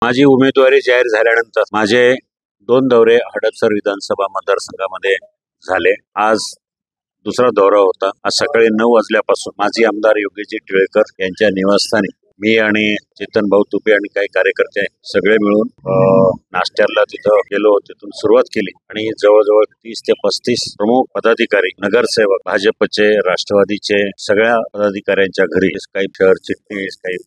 माझी उमेदवारी जाहीर झाल्यानंतर माझे 2 दौरे हडपसर विधानसभा मतदारसंघामध्ये झाले. आज दुसरा दौरा होता. आज सकाळी 9 वाजल्यापासून माजी आमदार योगीजी टिळेकर यांच्या निवासस्थानी मी आणि चेतन भाऊ तुपे आणि काही कार्यकर्ते सगळे मिळून नाश्त्याला तिथं गेलो. तिथून सुरुवात केली आणि जवळजवळ 30 ते 35 प्रमुख पदाधिकारी, नगरसेवक, भाजपचे, राष्ट्रवादीचे सगळ्या पदाधिकाऱ्यांच्या घरी, काही शहर चिटणीस, काही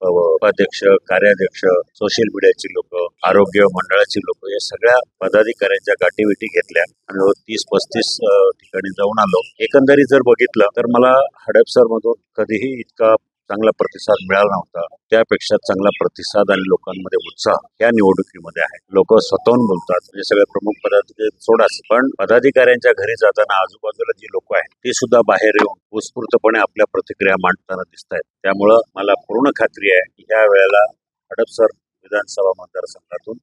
उपाध्यक्ष, कार्याध्यक्ष, सोशल मीडियाची लोक, आरोग्य मंडळाची लोक, या सगळ्या पदाधिकाऱ्यांच्या गाठीभेटी घेतल्या आणि 30-35 ठिकाणी जाऊन आलो. एकंदरीत जर बघितलं तर मला हडपसर मधून कधीही इतका चांगला प्रतिसाद मिळाला नव्हता. त्यापेक्षा चांगला प्रतिसाद आणि लोकांमध्ये उत्साह या निवडणुकीमध्ये आहे. लोक स्वतःहून बोलतात, म्हणजे सगळे प्रमुख पदाधिकारी सोडाच, पण पदाधिकाऱ्यांच्या घरी जाताना आजूबाजूला जी लोक आहेत ती सुद्धा बाहेर येऊन उत्स्फूर्तपणे आपल्या प्रतिक्रिया मांडताना दिसत आहेत. त्यामुळं मला पूर्ण खात्री आहे की या वेळेला हडपसर विधानसभा मतदारसंघातून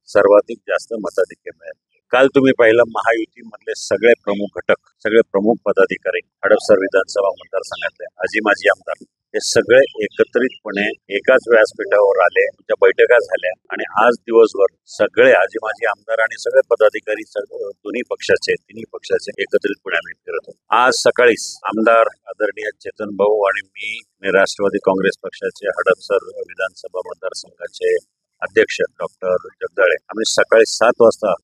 सर्वाधिक जास्त मताधिक्य मिळेल. काल तुम्ही पाहिलं महायुतीमधले सगळे प्रमुख घटक, सगळे प्रमुख पदाधिकारी हडपसर विधानसभा मतदारसंघातले आजी माजी आमदार हे सगळे एकत्रितपणे एकाच व्यासपीठावर आले, त्या बैठका झाल्या आणि आज दिवसभर सगळे आजी माजी आमदार आणि सगळे पदाधिकारी तिन्ही पक्षाचे एकत्रितपणे आम्ही फिरत होतो. आज सकाळीच आमदार आदरणीय चेतन भाऊ आणि मी राष्ट्रवादी काँग्रेस पक्षाचे हडपसर विधानसभा मतदारसंघाचे अध्यक्ष डॉक्टर जगदाळे आम्ही सकाळी 7 वाजता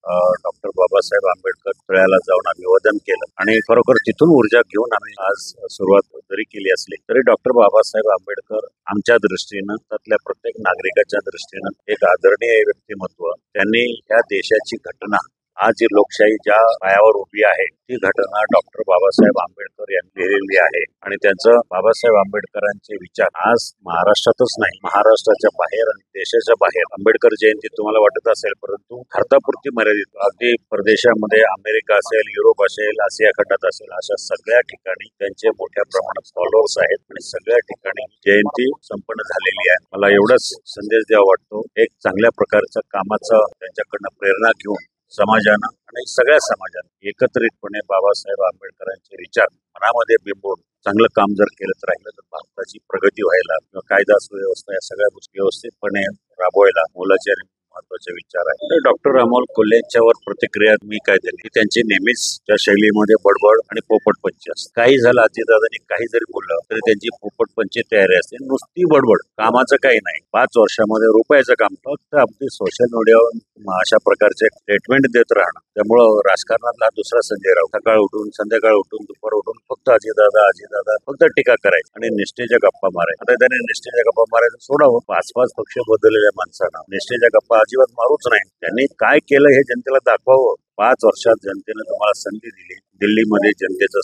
डॉक्टर बाबासाहेब आंबेडकर पुतळ्याला जाऊन अभिवादन केलं आणि खरोखर तिथून ऊर्जा घेऊन आम्ही आज सुरुवात जरी केली असली तरी डॉक्टर बाबासाहेब आंबेडकर आमच्या दृष्टीनं, त्यातल्या प्रत्येक नागरिकाच्या दृष्टीनं एक आदरणीय व्यक्तिमत्व. त्यांनी या देशाची घटना, आज जी लोकशाही ज्या पायावर उभी आहे ती घटना डॉक्टर बाबासाहेब आंबेडकर यांनी लिहिलेली आहे आणि त्यांचं बाबासाहेब आंबेडकरांचे विचार आज महाराष्ट्रातच नाही, महाराष्ट्राच्या बाहेर आणि देशाच्या बाहेर आंबेडकर जयंती तुम्हाला वाटत असेल, परंतु भारतापुरती मर्यादित, अगदी परदेशामध्ये अमेरिका असेल, युरोप असेल, आशिया खंडात असेल, अशा सगळ्या ठिकाणी त्यांचे मोठ्या प्रमाणात फॉलोअर्स आहेत आणि सगळ्या ठिकाणी जयंती संपन्न झालेली आहे. मला एवढाच संदेश द्यावा वाटतो, एक चांगल्या प्रकारचं कामाचं त्यांच्याकडनं प्रेरणा घेऊन समाजानं आणि सगळ्या समाजानं एकत्रितपणे बाबासाहेब आंबेडकरांचे विचार मनामध्ये बिंबवून चांगलं काम जर केलं राहिलं तर भारताची प्रगती व्हायला किंवा कायदा सुव्यवस्था या सगळ्या गोष्टी व्यवस्थितपणे राबवायला मोलाचे महत्वाचे विचार आहे. डॉक्टर अमोल कोल्हेंच्यावर प्रतिक्रिया मी काय दिली की त्यांची नेहमीच त्या शैलीमध्ये बडबड आणि पोपटपंची असते. काही झालं, अजितदादांनी काही जरी बोललं तरी त्यांची पोपटपंची तयारी असते, नुसती बडबड, कामाचं काही नाही. 5 वर्षामध्ये रुपयाचं काम, फक्त आपली सोशल मीडियावर अशा प्रकारचे स्टेटमेंट देत राहणं. त्यामुळं राजकारणातला दुसरा संजय राऊत सकाळ उठून संध्याकाळ उठून दुपार उठून फक्त अजितदादा फक्त टीका करायची आणि निष्ठेच्या गप्पा मारायच्या. आता त्याने निष्ठेच्या गप्पा मारायचं सोडावं. 5 पक्ष बदललेल्या माणसांना निष्ठेच्या गप्पा अजिबात मारूच नाही. त्यांनी काय केलं हे जनतेला दाखवावं. 5 वर्षात जनतेने तुम्हाला संधी दिली दिल्लीमध्ये जनतेचं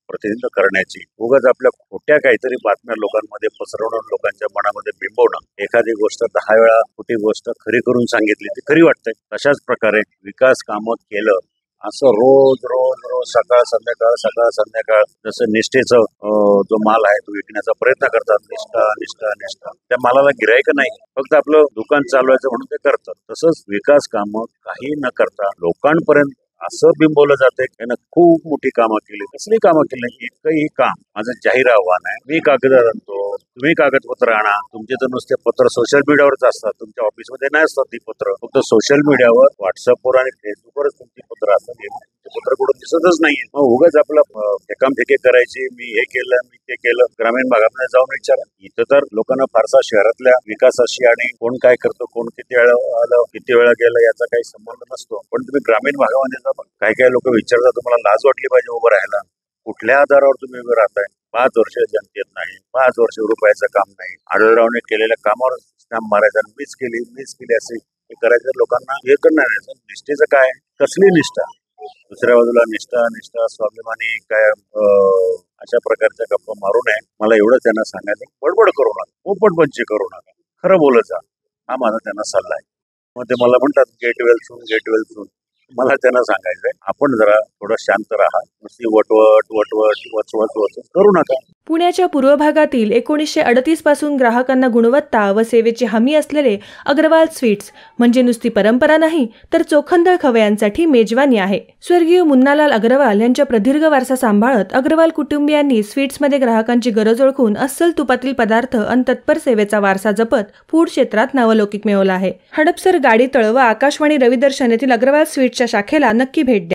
प्रतिनिधित्व करण्याची. उगाच आपल्या खोट्या काहीतरी बातम्या लोकांमध्ये पसरवणं, लोकांच्या मनामध्ये बिंबवणं, एखादी गोष्ट 10 वेळा खोटी गोष्ट खरी करून सांगितली ती खरी वाटते. तशाच प्रकारे विकास कामं केलं असं रोज सकाळ संध्याकाळ जसं निष्ठेचं जो माल आहे तो विकण्याचा प्रयत्न करतात. निष्ठा त्या मालाला गिराईक नाही, फक्त आपलं दुकान चालवायचं म्हणून ते करतात. तसंच विकास कामं काही न करता लोकांपर्यंत असं बिंबवलं जाते की त्यानं खूप मोठी कामं केली. कसली कामं केली? इतकंही काम. माझं जाहीर आव्हान आहे, मी कागद आणतो, तुम्ही कागदपत्र आणा. तुमचे तर नुसते पत्र सोशल मीडियावरच असतात, तुमच्या ऑफिसमध्ये नाही असतात ती पत्र. फक्त सोशल मीडियावर, व्हॉट्सअपवर आणि फेसबुकवरच तुमची पत्र असतात. पत्र कुठं दिसतच नाहीये. मग उगाच आपलं फेकामफेकी करायची, मी हे केलं, मी ते केलं. ग्रामीण भागामध्ये जाऊन विचारा. इथं तर लोकांना फारसा शहरातल्या विकासाशी आणि कोण काय करतो, कोण किती वेळा आलं, किती वेळा गेलं याचा काही संबंध नसतो. पण तुम्ही ग्रामीण भागामध्ये जा, काही लोक विचारतात, तुम्हाला लाज वाटली पाहिजे उभं राहायला. कुठल्या आधारावर तुम्ही उभे राहताय? 5 वर्ष जनतेत नाही, 5 वर्ष रुपयाचं काम नाही. आढळरावने केलेल्या कामावर स्टॅम्प मारायचा, मीच केली असे करायचं. लोकांना हे करणार नाही. निष्ठेचं काय? कसली निष्ठा? दुसऱ्या बाजूला निष्ठा स्वाभिमानी काय अशा प्रकारच्या गप्पा मारू नये. मला एवढं त्यांना सांगायचं, बडबड करू नका, पोपटपंची करू नका, खरं बोलत जा, हा माझा त्यांना सल्ला आहे. मग ते मला म्हणतात गेट वेल सून. मला त्यांना सांगायचंय, आपण जरा थोडं शांत राहा. नुसती वटवट वचवच करू नका. पुण्याच्या पूर्व भागातील 1938 पासून ग्राहकांना गुणवत्ता व सेवेची हमी असलेले अग्रवाल स्वीट्स म्हणजे नुसती परंपरा नाही तर चोखंदळ खवयांसाठी मेजवानी आहे. स्वर्गीय मुन्नालाल अग्रवाल यांच्या प्रदीर्घ वारसा सांभाळत अग्रवाल कुटुंबियांनी स्वीट्समध्ये ग्राहकांची गरज ओळखून अस्सल तुपातील पदार्थ आणि तत्पर सेवेचा वारसा जपत फूड क्षेत्रात नावलौकिक मिळवला आहे. हडपसर, गाडीतळ व आकाशवाणी रविदर्शन येथील अग्रवाल स्वीट्सच्या शाखेला नक्की भेट द्या.